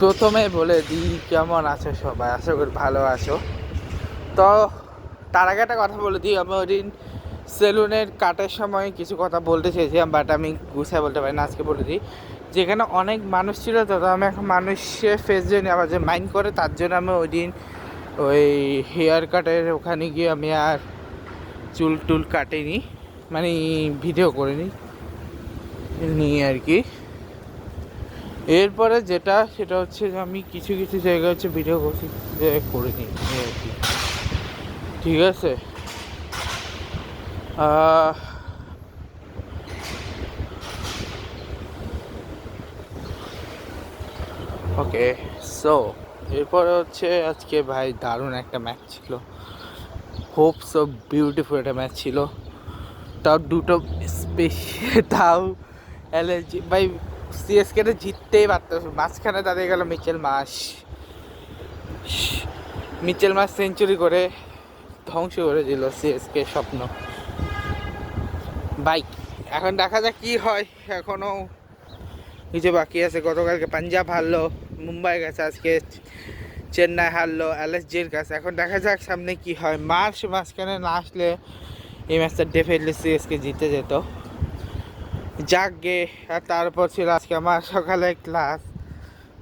প্রথমে বলে দিই কেমন আছো সবাই, আশা করি ভালো আছো। তো তার আগে একটা কথা বলে দিই, আমি ওই দিন সেলুনের কাটের সময় কিছু কথা বলতে চেয়েছিলাম, বাট আমি গুছিয়ে বলতে পারি না। আজকে বলে দিই, যেখানে অনেক মানুষ ছিল, তো আমি এখন মানুষের ফেস জন্য আবার যে মাইন্ড করে, তার জন্য আমি ওই দিন ওই হেয়ার কাটের ওখানে গিয়ে আমি আর চুল টুল কাটিনি, মানে ভিডিও করিনি নিয়ে আর কি। এরপরে যেটা সেটা হচ্ছে যে আমি কিছু কিছু জায়গায় হচ্ছে ভিডিও করছি যে করে নিই আর কি, ঠিক আছে। ওকে, সো এরপরে হচ্ছে আজকে ভাই দারুণ একটা ম্যাচ ছিল, হোপ সো বিউটিফুল একটা ম্যাচ ছিল। তাও দুটো স্পেশাল, তাও এলএজি ভাই সিএসকেটা জিততেই পারতো, মাঝখানে তাদের গেল মিচেল মাস সেঞ্চুরি করে ধ্বংস করে দিল সিএসকে স্বপ্ন। বাইক এখন দেখা যাক কি হয়, এখনো কিছু বাকি আছে। গতকালকে পাঞ্জাব হারলো, মুম্বাই গেছে, আজকে চেন্নাই হারলো এলএসজির কাছে। এখন দেখা যাক সামনে কি হয়। মাঝখানে না আসলে এই ম্যাচটা ডেফিনেটলি সিএসকে জিতে যেত। যাক গে। আর তারপর ছিল আজকে আমার সকালে ক্লাস,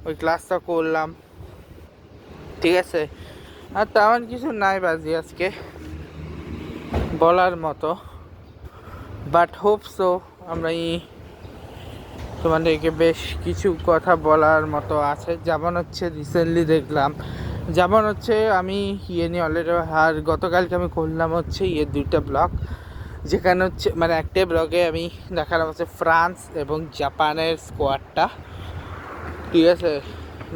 ওই ক্লাসটা করলাম, ঠিক আছে। আর তেমন কিছু নাই বাজি আজকে বলার মতো, বাট হোপ সো আমরা তোমাদেরকে বেশ কিছু কথা বলার মতো আছে। যেমন হচ্ছে রিসেন্টলি দেখলাম, যেমন হচ্ছে আমি নিয়ে অলরেডি, আর গতকালকে আমি করলাম হচ্ছে দুইটা ব্লগ, যেখানে হচ্ছে মানে একটা ব্লগে আমি দেখালাম হচ্ছে ফ্রান্স এবং জাপানের স্কোয়াডটা, ঠিক আছে।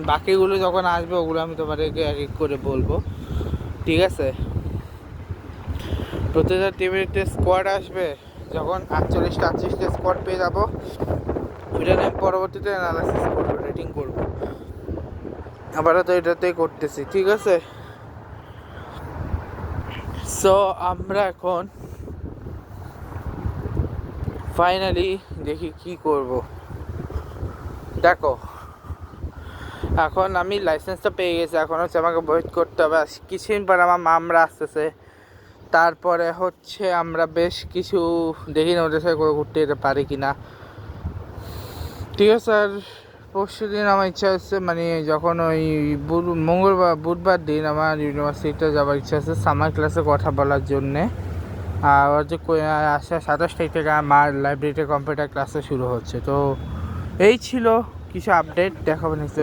বাকিগুলো যখন আসবে ওগুলো আমি তোমাদেরকে এক এক করে বলবো, ঠিক আছে। প্রতিটা টিমের একটা স্কোয়াড আসবে, যখন 48টা স্কোয়াড পেয়ে যাবো, ওইটা নিয়ে পরবর্তীতে অ্যানালাইসিস করবো, রেটিং করবো। আপাতত এটাতেই করতেছি, ঠিক আছে। সো আমরা এখন ফাইনালি দেখি কি করব। দেখো এখন আমি লাইসেন্সটা পেয়ে গেছি, এখন হচ্ছে আমাকে ওয়েট করতে হবে। কিছুদিন পর আমার মামরা আসতেছে, তারপরে হচ্ছে আমরা বেশ কিছু দেখি না ওদের সাথে ঘুরতে যেতে পারি কি না, ঠিক আছে। আর পরশু দিন আমার ইচ্ছা হচ্ছে, মানে যখন ওই বুধবার দিন আমার ইউনিভার্সিটিতে যাওয়ার ইচ্ছা আছে সামার ক্লাসে কথা বলার জন্যে। আর যে 27 তারিখ থেকে আমার লাইব্রেরিতে কম্পিউটার ক্লাসে শুরু হচ্ছে। তো এই ছিল কিছু আপডেট, দেখাবো নেক্সট।